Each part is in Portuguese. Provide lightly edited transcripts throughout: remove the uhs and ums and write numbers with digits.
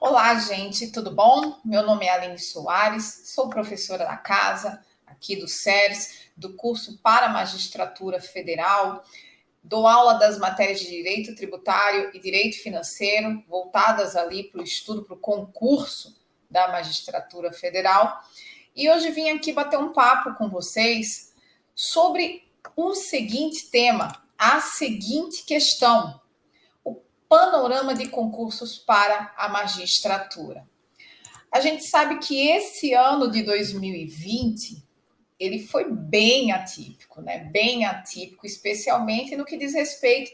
Olá, gente, tudo bom? Meu nome é Aline Soares, sou professora da casa, aqui do SERS, do curso para Magistratura Federal. Dou aula das matérias de Direito Tributário e Direito Financeiro, voltadas ali para o estudo, para o concurso da Magistratura Federal. E hoje vim aqui bater um papo com vocês sobre o seguinte tema, a seguinte questão: panorama de concursos para a magistratura. A gente sabe que esse ano de 2020 ele foi bem atípico, né? Bem atípico, especialmente no que diz respeito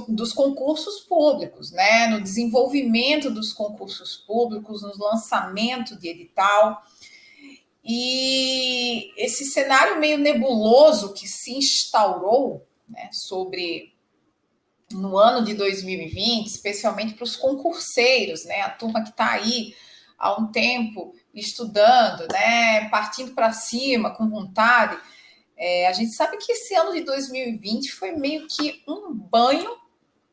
dos concursos públicos, né? No desenvolvimento dos concursos públicos, no lançamento de edital. E esse cenário meio nebuloso que se instaurou, né, sobre no ano de 2020, especialmente para os concurseiros, né? A turma que está aí há um tempo estudando, né? Partindo para cima, com vontade. A gente sabe que esse ano de 2020 foi meio que um banho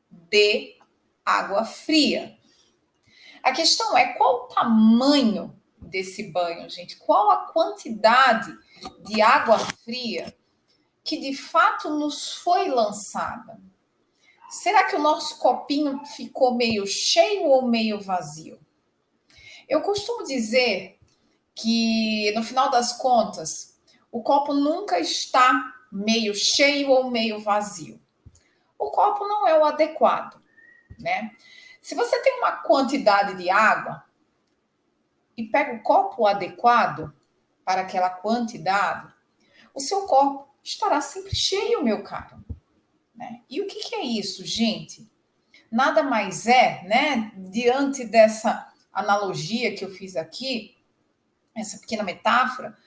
de água fria. A questão é qual o tamanho desse banho, gente? Qual a quantidade de água fria que de fato nos foi lançada? Será que o nosso copinho ficou meio cheio ou meio vazio? Eu costumo dizer que, no final das contas, o copo nunca está meio cheio ou meio vazio. O copo não é o adequado, né? Se você tem uma quantidade de água e pega o copo adequado para aquela quantidade, o seu copo estará sempre cheio, meu caro. Né? E o que é isso, gente? Nada mais é, né, diante dessa analogia que eu fiz aqui, essa pequena metáfora,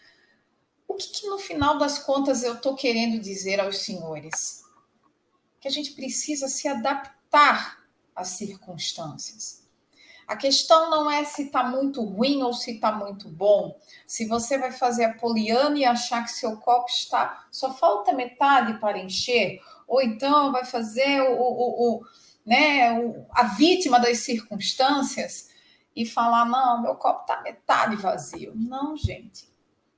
o que no final das contas eu estou querendo dizer aos senhores? Que a gente precisa se adaptar às circunstâncias. A questão não é se está muito ruim ou se está muito bom. Se você vai fazer a poliana e achar que seu copo está, só falta metade para encher, ou então vai fazer a vítima das circunstâncias e falar, não, meu copo está metade vazio. Não, gente.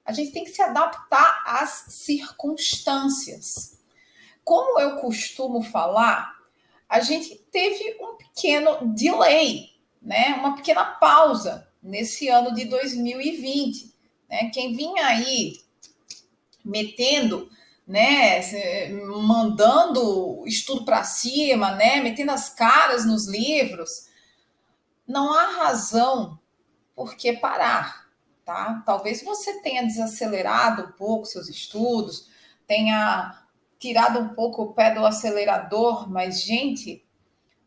A gente tem que se adaptar às circunstâncias. Como eu costumo falar, a gente teve um pequeno delay, né? Uma pequena pausa nesse ano de 2020. Né? Quem vinha aí metendo, né, mandando estudo para cima, né, metendo as caras nos livros, não há razão por que parar, tá? Talvez você tenha desacelerado um pouco seus estudos, tenha tirado um pouco o pé do acelerador, mas, gente,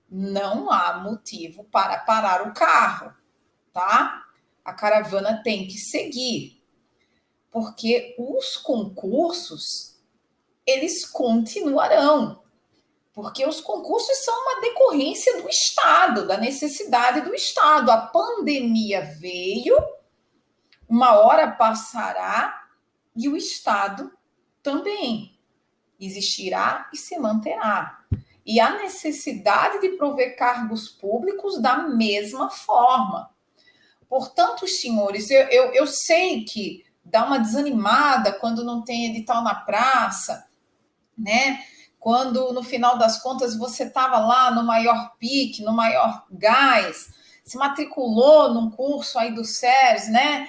não há motivo para parar o carro, tá? A caravana tem que seguir, porque os concursos, eles continuarão, porque os concursos são uma decorrência do Estado, da necessidade do Estado. A pandemia veio, uma hora passará e o Estado também existirá e se manterá. E a necessidade de prover cargos públicos da mesma forma. Portanto, senhores, eu sei que dá uma desanimada quando não tem edital na praça, né? Quando, no final das contas, você estava lá no maior pique, no maior gás, se matriculou num curso aí do SERS, né?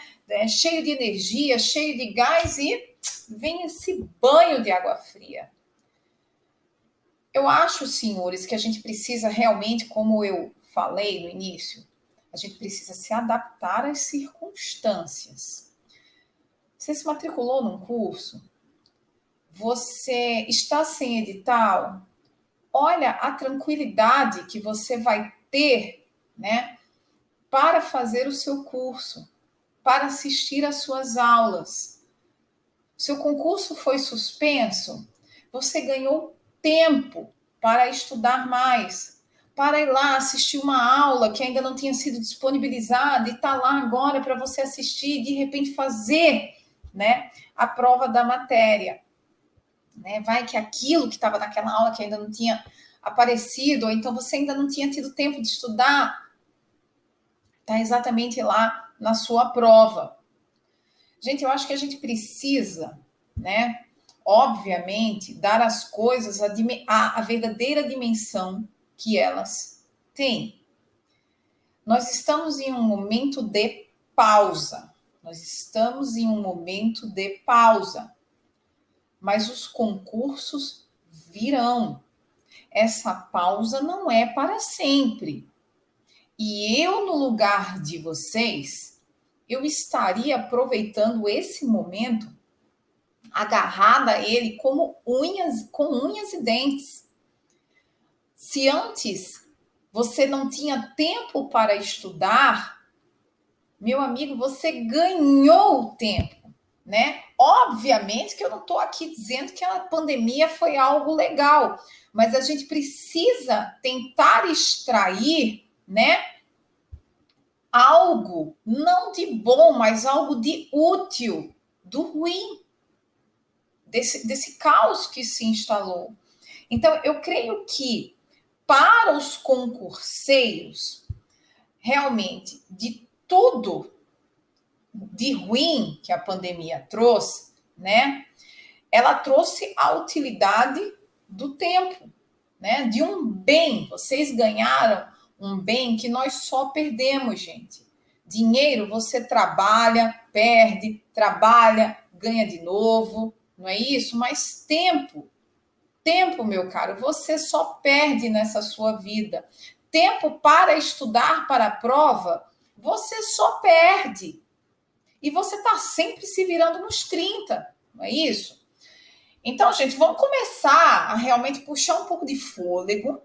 Cheio de energia, cheio de gás e vem esse banho de água fria. Eu acho, senhores, que a gente precisa realmente, como eu falei no início, a gente precisa se adaptar às circunstâncias. Você se matriculou num curso? Você está sem edital? Olha a tranquilidade que você vai ter, né, para fazer o seu curso, para assistir às suas aulas. Seu concurso foi suspenso? Você ganhou tempo para estudar mais, para ir lá assistir uma aula que ainda não tinha sido disponibilizada e está lá agora para você assistir e de repente fazer, né, a prova da matéria. Né? Vai que aquilo que estava naquela aula que ainda não tinha aparecido, ou então você ainda não tinha tido tempo de estudar, está exatamente lá na sua prova. Gente, eu acho que a gente precisa, né, obviamente, dar às coisas a verdadeira dimensão que elas têm. Nós estamos em um momento de pausa. Nós estamos em um momento de pausa. Mas os concursos virão. Essa pausa não é para sempre. E eu, no lugar de vocês, eu estaria aproveitando esse momento agarrada a ele com unhas e dentes. Se antes você não tinha tempo para estudar, meu amigo, você ganhou o tempo, né? Obviamente que eu não estou aqui dizendo que a pandemia foi algo legal, mas a gente precisa tentar extrair, né, algo não de bom, mas algo de útil do ruim, desse caos que se instalou. Então, eu creio que para os concurseiros, realmente, de tudo de ruim que a pandemia trouxe, né? Ela trouxe a utilidade do tempo, né? De um bem. Vocês ganharam um bem que nós só perdemos, gente. Dinheiro você trabalha, perde, trabalha, ganha de novo, não é isso? Mas tempo, meu caro, você só perde nessa sua vida. Tempo para estudar para a prova, você só perde. E você está sempre se virando nos 30, não é isso? Então, gente, vamos começar a realmente puxar um pouco de fôlego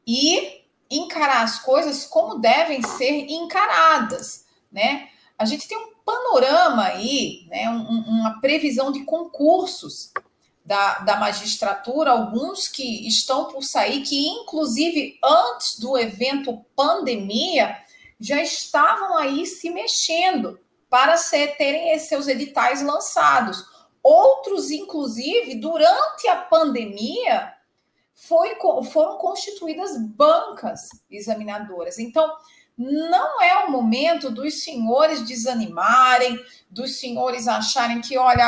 e encarar as coisas como devem ser encaradas, né? A gente tem um panorama aí, né? Uma previsão de concursos da magistratura, alguns que estão por sair, que inclusive antes do evento pandemia, já estavam aí se mexendo para terem seus editais lançados. Outros, inclusive, durante a pandemia, foram constituídas bancas examinadoras. Então, não é o momento dos senhores desanimarem, dos senhores acharem que, olha,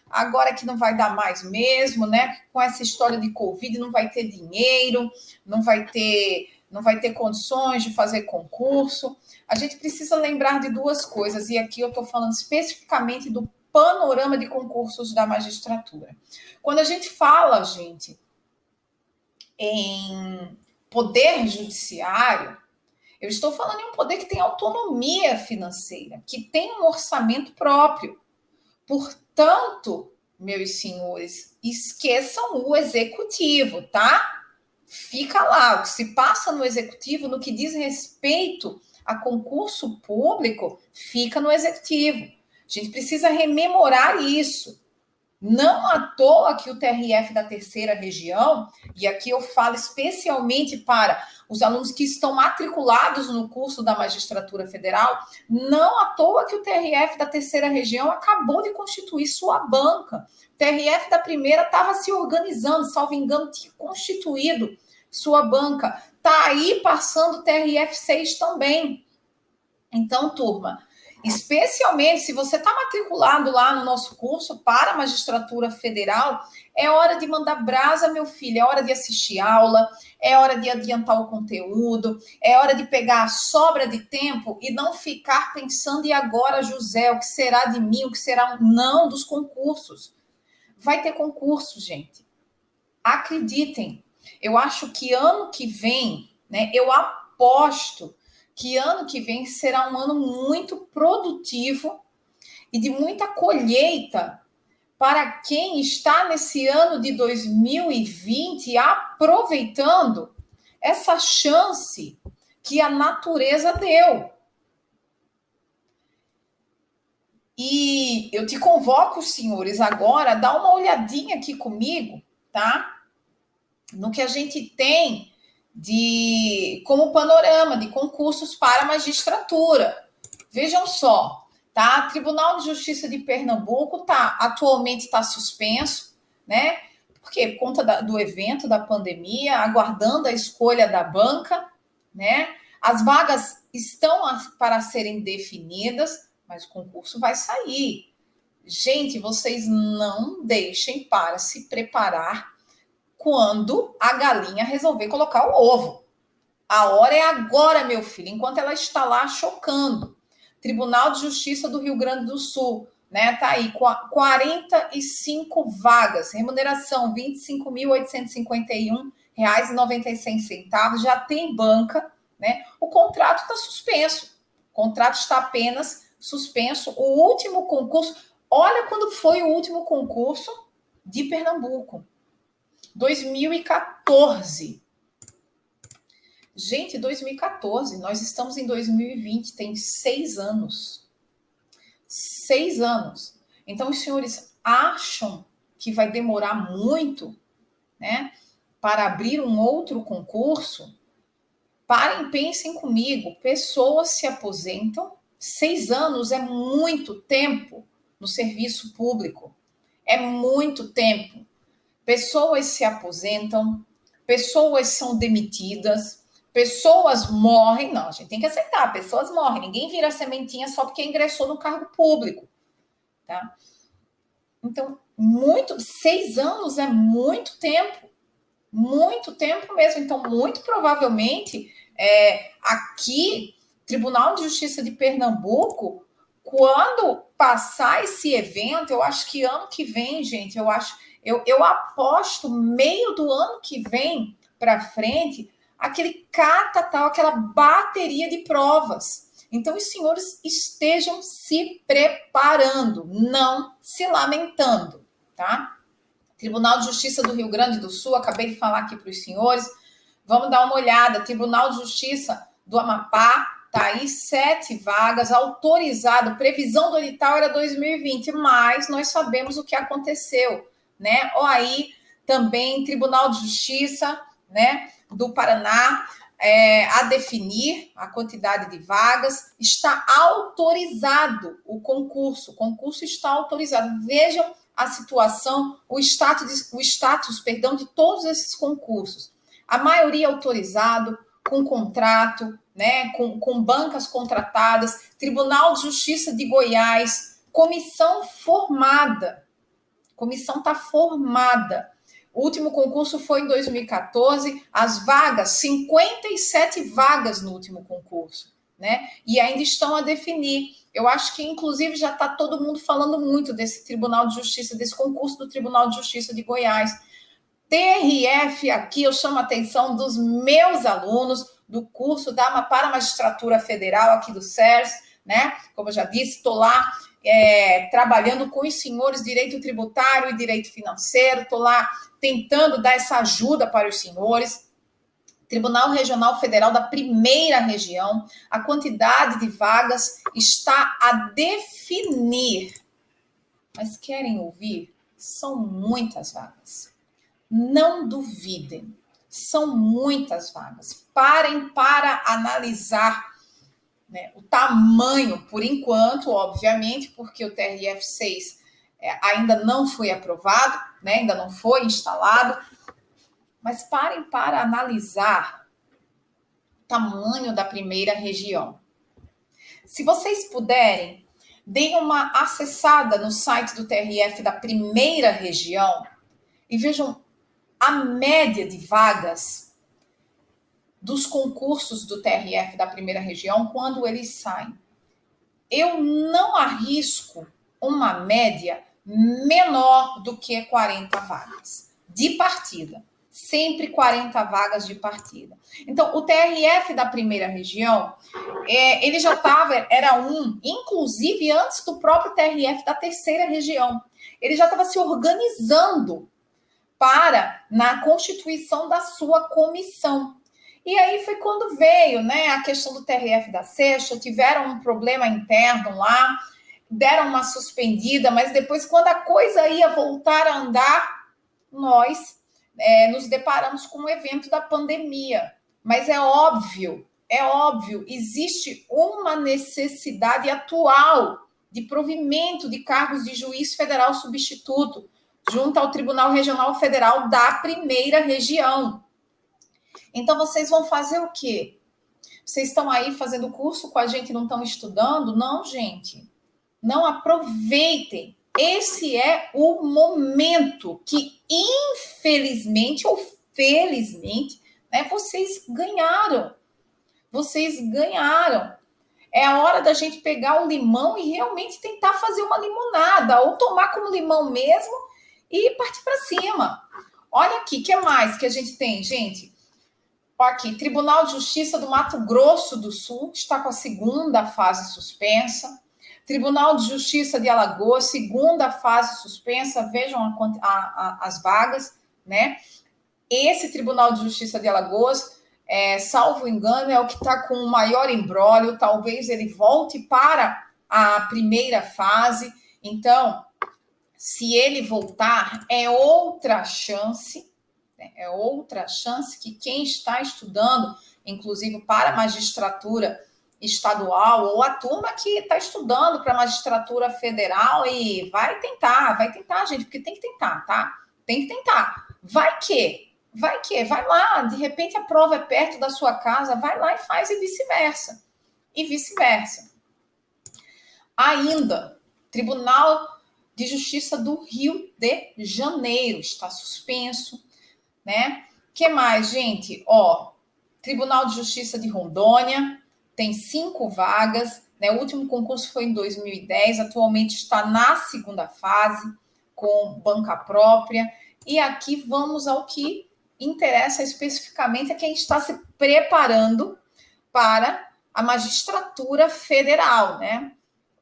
agora que não vai dar mais mesmo, né? Com essa história de Covid, não vai ter dinheiro, não vai ter condições de fazer concurso. A gente precisa lembrar de duas coisas, e aqui eu estou falando especificamente do panorama de concursos da magistratura. Quando a gente fala, gente, em poder judiciário, eu estou falando em um poder que tem autonomia financeira, que tem um orçamento próprio. Portanto, meus senhores, esqueçam o executivo, tá? Fica lá, o que se passa no executivo, no que diz respeito a concurso público, fica no executivo. A gente precisa rememorar isso. Não à toa que o TRF da terceira região, e aqui eu falo especialmente para os alunos que estão matriculados no curso da magistratura federal, não à toa que o TRF da terceira região acabou de constituir sua banca. O TRF da primeira estava se organizando, salvo engano, tinha constituído sua banca. Está aí passando o TRF6 também. Então, turma, especialmente se você está matriculado lá no nosso curso para a magistratura federal, é hora de mandar brasa, meu filho, é hora de assistir aula, é hora de adiantar o conteúdo, é hora de pegar a sobra de tempo e não ficar pensando, e agora, José, o que será de mim, o que será não dos concursos. Vai ter concurso, gente. Acreditem, eu acho que ano que vem, né, eu aposto que ano que vem será um ano muito produtivo e de muita colheita para quem está nesse ano de 2020 aproveitando essa chance que a natureza deu. E eu te convoco, senhores, agora a dar uma olhadinha aqui comigo, tá? No que a gente tem como panorama de concursos para a magistratura. Vejam só, tá? Tribunal de Justiça de Pernambuco atualmente está suspenso, né? Porque por conta do evento da pandemia, aguardando a escolha da banca, né? As vagas estão para serem definidas, mas o concurso vai sair. Gente, vocês não deixem para se preparar quando a galinha resolver colocar o ovo. A hora é agora, meu filho, enquanto ela está lá chocando. Tribunal de Justiça do Rio Grande do Sul, né? Tá aí, 45 vagas, remuneração R$ 25.851,96. Já tem banca, né? O contrato está suspenso. O contrato está apenas suspenso. O último concurso, olha quando foi o último concurso de Pernambuco. 2014. Gente, 2014, nós estamos em 2020, tem 6 anos. 6 anos. Então, os senhores acham que vai demorar muito, né, para abrir um outro concurso? Parem, pensem comigo. Pessoas se aposentam. 6 anos é muito tempo no serviço público. É muito tempo. Pessoas se aposentam, pessoas são demitidas, pessoas morrem. Não, a gente tem que aceitar, pessoas morrem. Ninguém vira sementinha só porque ingressou no cargo público, tá? Então, 6 anos é muito tempo mesmo. Então, muito provavelmente, aqui, Tribunal de Justiça de Pernambuco, quando passar esse evento, eu acho que ano que vem, gente, eu aposto meio do ano que vem para frente, aquele catatal, aquela bateria de provas. Então, os senhores estejam se preparando, não se lamentando, tá? Tribunal de Justiça do Rio Grande do Sul, acabei de falar aqui para os senhores. Vamos dar uma olhada. Tribunal de Justiça do Amapá, tá aí 7 vagas, autorizado. Previsão do edital era 2020, mas nós sabemos o que aconteceu, né? Ou aí também Tribunal de Justiça, né, do Paraná, a definir a quantidade de vagas. Está autorizado o concurso está autorizado. Vejam a situação, o status, de todos esses concursos. A maioria autorizado, com contrato, né, com bancas contratadas, Tribunal de Justiça de Goiás, comissão formada. Comissão está formada. O último concurso foi em 2014, as vagas, 57 vagas no último concurso, né? E ainda estão a definir. Eu acho que, inclusive, já está todo mundo falando muito desse Tribunal de Justiça, desse concurso do Tribunal de Justiça de Goiás. TRF, aqui eu chamo a atenção dos meus alunos do curso para a Magistratura Federal aqui do SERS, né? Como eu já disse, estou lá trabalhando com os senhores direito tributário e direito financeiro, estou lá tentando dar essa ajuda para os senhores. Tribunal Regional Federal da Primeira Região, a quantidade de vagas está a definir. Mas querem ouvir? São muitas vagas. Não duvidem, são muitas vagas. Parem para analisar, né, o tamanho, por enquanto, obviamente, porque o TRF6 ainda não foi aprovado, né, ainda não foi instalado, mas parem para analisar o tamanho da primeira região. Se vocês puderem, deem uma acessada no site do TRF da primeira região e vejam a média de vagas dos concursos do TRF da primeira região quando eles saem. Eu não arrisco uma média menor do que 40 vagas de partida. Sempre 40 vagas de partida. Então, o TRF da primeira região, ele já era inclusive antes do próprio TRF da terceira região. Ele já estava se organizando na constituição da sua comissão. E aí foi quando veio, né, a questão do TRF da sexta, tiveram um problema interno lá, deram uma suspendida, mas depois, quando a coisa ia voltar a andar, nós nos deparamos com o evento da pandemia. Mas é óbvio, existe uma necessidade atual de provimento de cargos de juiz federal substituto, junto ao Tribunal Regional Federal da primeira região. Então, vocês vão fazer o quê? Vocês estão aí fazendo curso com a gente e não estão estudando? Não, gente. Não aproveitem. Esse é o momento que, infelizmente ou felizmente, né, vocês ganharam. Vocês ganharam. É a hora da gente pegar o limão e realmente tentar fazer uma limonada, ou tomar como limão mesmo e partir para cima. Olha aqui, o que mais que a gente tem, gente? Aqui, Tribunal de Justiça do Mato Grosso do Sul está com a segunda fase suspensa. Tribunal de Justiça de Alagoas, segunda fase suspensa. Vejam as vagas, né? Esse Tribunal de Justiça de Alagoas, salvo engano, é o que está com o maior imbróglio. Talvez ele volte para a primeira fase. Então, se ele voltar, é outra chance. É outra chance que quem está estudando, inclusive para a magistratura estadual, ou a turma que está estudando para a magistratura federal, e vai tentar, gente, porque tem que tentar, tá? Tem que tentar. Vai vai lá, de repente a prova é perto da sua casa, vai lá e faz, e vice-versa. E vice-versa. Ainda, Tribunal de Justiça do Rio de Janeiro está suspenso, né? Que mais, gente? Tribunal de Justiça de Rondônia tem 5 vagas, né? O último concurso foi em 2010, atualmente está na segunda fase, com banca própria. E aqui vamos ao que interessa especificamente, a quem está se preparando para a magistratura federal, né?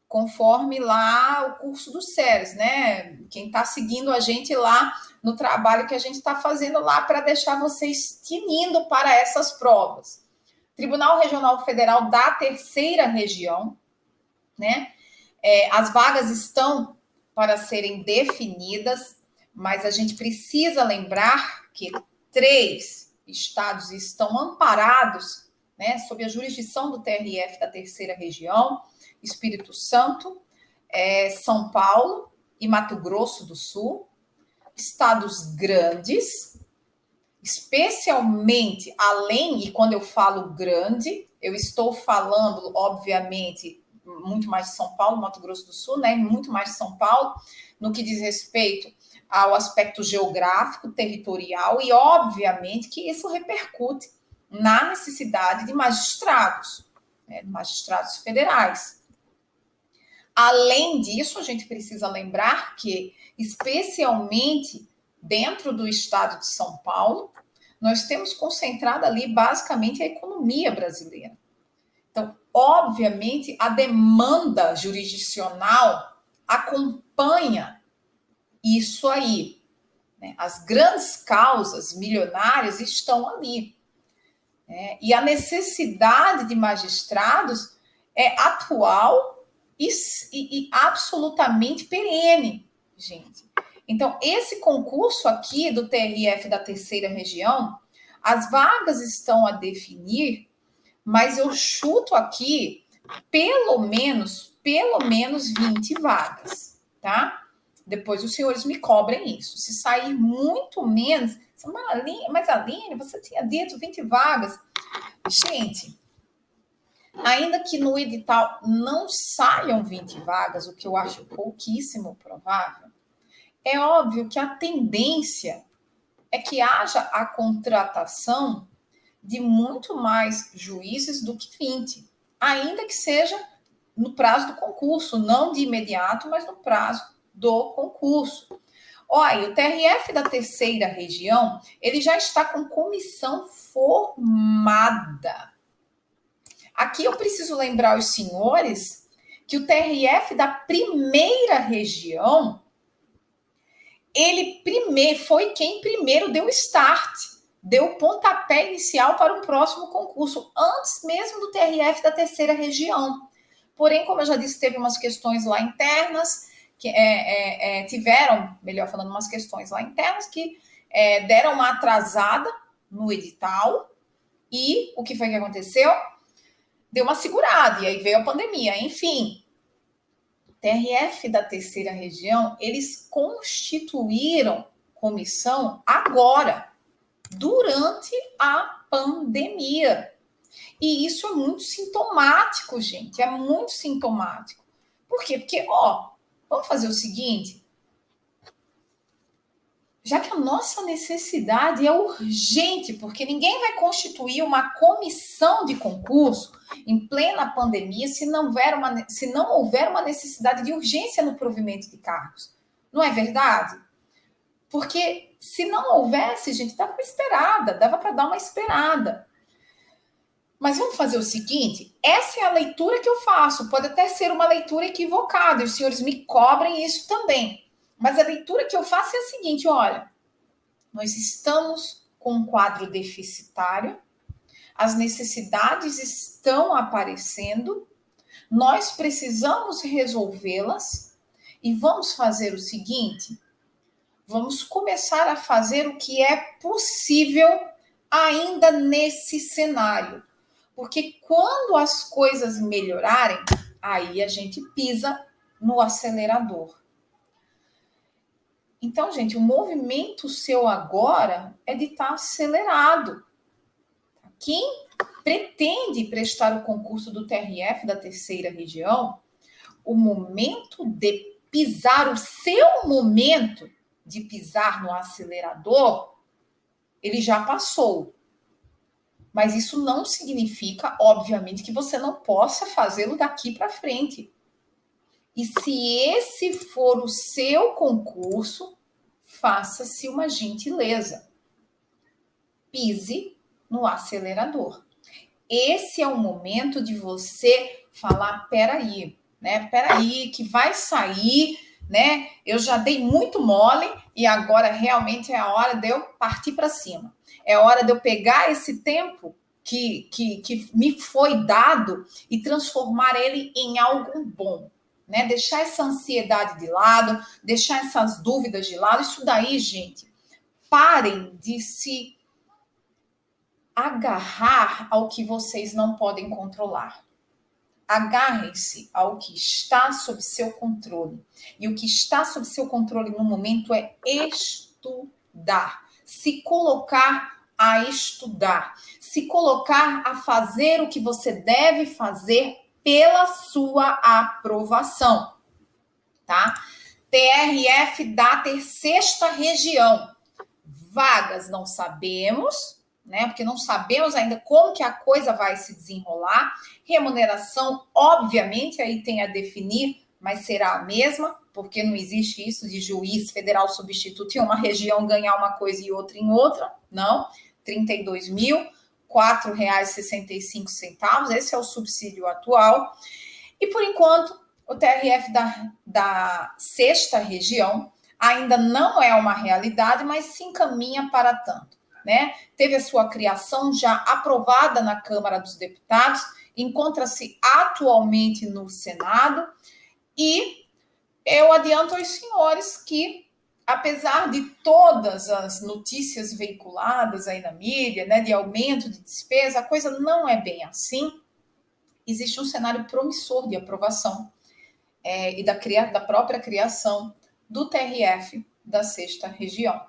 Conforme lá o curso do SERES, né? Quem está seguindo a gente lá no trabalho que a gente está fazendo lá para deixar vocês tinindo para essas provas. Tribunal Regional Federal da Terceira Região, né? As vagas estão para serem definidas, mas a gente precisa lembrar que 3 estados estão amparados, né, sob a jurisdição do TRF da Terceira Região: Espírito Santo, São Paulo e Mato Grosso do Sul. Estados grandes, especialmente além, e quando eu falo grande, eu estou falando, obviamente, muito mais de São Paulo, Mato Grosso do Sul, né? Muito mais de São Paulo, no que diz respeito ao aspecto geográfico, territorial, e obviamente que isso repercute na necessidade de magistrados, né? Magistrados federais. Além disso, a gente precisa lembrar que, especialmente dentro do estado de São Paulo, nós temos concentrado ali basicamente a economia brasileira. Então, obviamente, a demanda jurisdicional acompanha isso aí, né? As grandes causas milionárias estão ali, né? E a necessidade de magistrados é atual e absolutamente perene, gente. Então, esse concurso aqui do TRF da Terceira Região, as vagas estão a definir, mas eu chuto aqui pelo menos 20 vagas, tá? Depois os senhores me cobrem isso. Se sair muito menos, mas Aline, você tinha dito 20 vagas. Gente, ainda que no edital não saiam 20 vagas, o que eu acho pouquíssimo provável, é óbvio que a tendência é que haja a contratação de muito mais juízes do que 20, ainda que seja no prazo do concurso, não de imediato, mas no prazo do concurso. Olha, o TRF da Terceira Região, ele já está com comissão formada. Aqui eu preciso lembrar os senhores que o TRF da Primeira Região, ele foi quem primeiro deu start, deu o pontapé inicial para o próximo concurso, antes mesmo do TRF da Terceira Região. Porém, como eu já disse, teve umas questões lá internas, que tiveram, melhor falando, umas questões lá internas que deram uma atrasada no edital, e o que foi que aconteceu? Deu uma segurada, e aí veio a pandemia. Enfim, TRF da Terceira Região, eles constituíram comissão agora, durante a pandemia. E isso é muito sintomático, gente, é muito sintomático. Por quê? Porque, vamos fazer o seguinte, já que a nossa necessidade é urgente, porque ninguém vai constituir uma comissão de concurso em plena pandemia se não houver uma necessidade de urgência no provimento de cargos. Não é verdade? Porque se não houvesse, gente, dava para dar uma esperada. Mas vamos fazer o seguinte, essa é a leitura que eu faço, pode até ser uma leitura equivocada, e os senhores me cobrem isso também. Mas a leitura que eu faço é a seguinte, olha, nós estamos com um quadro deficitário, as necessidades estão aparecendo, nós precisamos resolvê-las e vamos fazer o seguinte, vamos começar a fazer o que é possível ainda nesse cenário. Porque quando as coisas melhorarem, aí a gente pisa no acelerador. Então, gente, o movimento seu agora é de estar acelerado. Quem pretende prestar o concurso do TRF da terceira região, o momento de pisar, o seu momento de pisar no acelerador, ele já passou. Mas isso não significa, obviamente, que você não possa fazê-lo daqui para frente. E se esse for o seu concurso, faça-se uma gentileza. Pise no acelerador. Esse é o momento de você falar, peraí, né? Peraí, que vai sair, né? Eu já dei muito mole e agora realmente é a hora de eu partir para cima. É hora de eu pegar esse tempo que me foi dado e transformar ele em algo bom, né? Deixar essa ansiedade de lado, deixar essas dúvidas de lado. Isso daí, gente, parem de se agarrar ao que vocês não podem controlar. Agarrem-se ao que está sob seu controle. E o que está sob seu controle no momento é estudar. Se colocar a estudar. Se colocar a fazer o que você deve fazer pela sua aprovação. Tá? TRF da sexta região. Vagas não sabemos, né? Porque não sabemos ainda como que a coisa vai se desenrolar. Remuneração, obviamente, aí tem a definir, mas será a mesma, porque não existe isso de juiz federal substituto em uma região ganhar uma coisa e outra em outra, não. R$ 32.004,65, esse é o subsídio atual. E, por enquanto, o TRF da sexta região ainda não é uma realidade, mas se encaminha para tanto. Né? Teve a sua criação já aprovada na Câmara dos Deputados, encontra-se atualmente no Senado, e eu adianto aos senhores que, apesar de todas as notícias veiculadas aí na mídia, né, de aumento de despesa, a coisa não é bem assim. Existe um cenário promissor de aprovação e da própria criação do TRF da sexta região.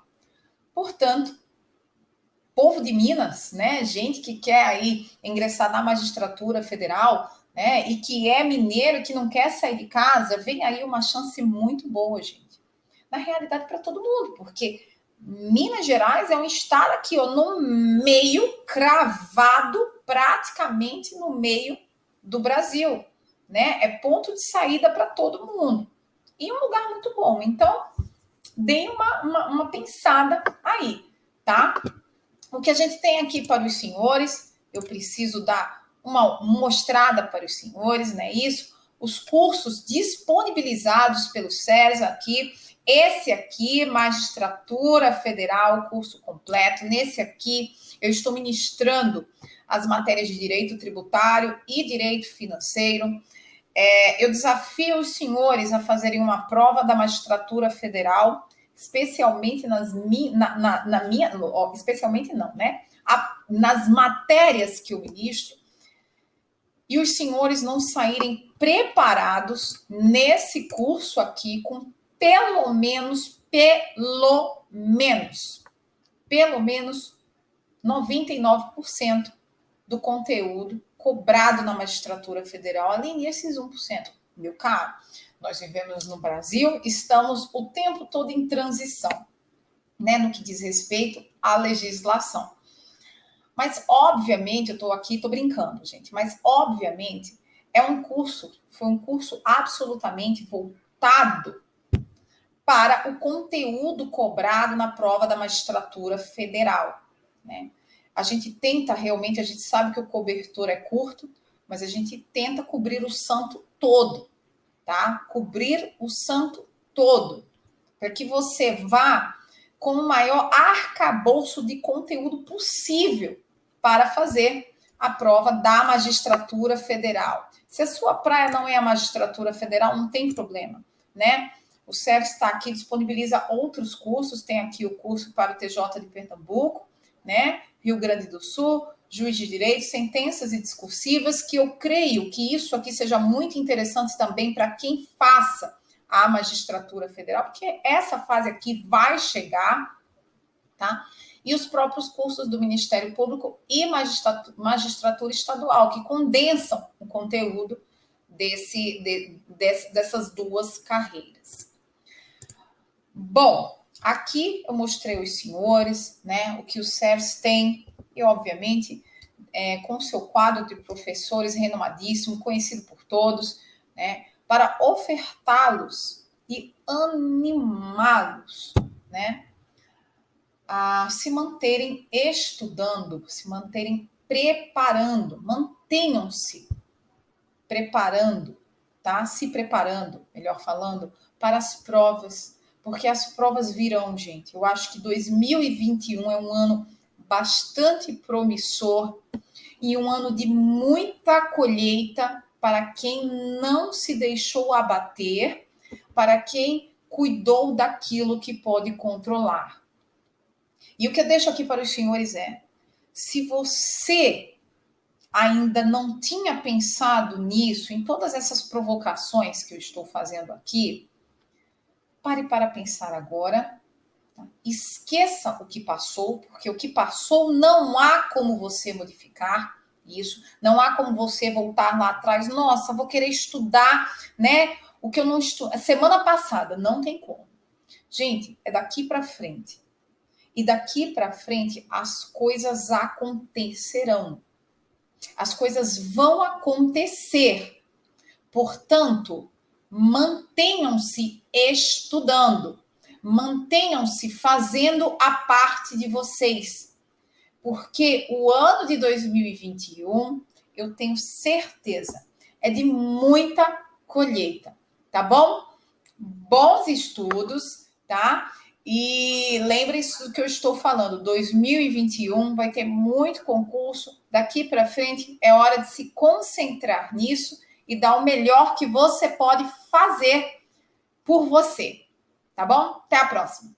Portanto, povo de Minas, né, gente que quer aí ingressar na magistratura federal, né, e que é mineiro, que não quer sair de casa, vem aí uma chance muito boa, gente. Na realidade, para todo mundo, porque Minas Gerais é um estado aqui, ó, no meio, cravado, praticamente no meio do Brasil, né? É ponto de saída para todo mundo. E um lugar muito bom. Então, deem uma pensada aí, tá? O que a gente tem aqui para os senhores, eu preciso dar uma mostrada para os senhores, né? Isso, os cursos disponibilizados pelo SERES aqui. Esse aqui, Magistratura Federal, curso completo. Nesse aqui, eu estou ministrando as matérias de direito tributário e direito financeiro. Eu desafio os senhores a fazerem uma prova da Magistratura Federal, especialmente especialmente não, né? Nas matérias que eu ministro, e os senhores não saírem preparados nesse curso aqui com pelo menos 99% do conteúdo cobrado na magistratura federal. Aline, esses 1%, meu caro, nós vivemos no Brasil, estamos o tempo todo em transição, né, no que diz respeito à legislação. Mas, obviamente, eu estou aqui, estou brincando, gente, mas, obviamente, foi um curso absolutamente voltado para o conteúdo cobrado na prova da magistratura federal, né? A gente tenta realmente, a gente sabe que o cobertor é curto, mas a gente tenta cobrir o santo todo, tá? Cobrir o santo todo, para que você vá com o maior arcabouço de conteúdo possível para fazer a prova da magistratura federal. Se a sua praia não é a magistratura federal, não tem problema, né? O SERS está aqui, disponibiliza outros cursos, tem aqui o curso para o TJ de Pernambuco, né? Rio Grande do Sul, juiz de direito, sentenças e discursivas, que eu creio que isso aqui seja muito interessante também para quem faça a magistratura federal, porque essa fase aqui vai chegar, tá? E os próprios cursos do Ministério Público e magistratura estadual, que condensam o conteúdo dessas duas carreiras. Bom, aqui eu mostrei aos senhores, né, o que o SERS tem, e obviamente, com seu quadro de professores renomadíssimo, conhecido por todos, né, para ofertá-los e animá-los, né, a se manterem estudando, se manterem preparando, mantenham-se preparando, tá? Se preparando, melhor falando, para as provas, porque as provas virão, gente. Eu acho que 2021 é um ano bastante promissor e um ano de muita colheita para quem não se deixou abater, para quem cuidou daquilo que pode controlar. E o que eu deixo aqui para os senhores é, se você ainda não tinha pensado nisso, em todas essas provocações que eu estou fazendo aqui, pare para pensar agora, tá? Esqueça o que passou, porque o que passou não há como você modificar isso, não há como você voltar lá atrás, nossa, vou querer estudar, né, o que eu não estudei, semana passada, não tem como. Gente, é daqui para frente. E daqui para frente as coisas acontecerão. As coisas vão acontecer. Portanto, mantenham-se estudando. Mantenham-se fazendo a parte de vocês. Porque o ano de 2021, eu tenho certeza, é de muita colheita, tá bom? Bons estudos, tá? E lembrem-se do que eu estou falando, 2021 vai ter muito concurso, daqui para frente é hora de se concentrar nisso e dar o melhor que você pode fazer por você, tá bom? Até a próxima!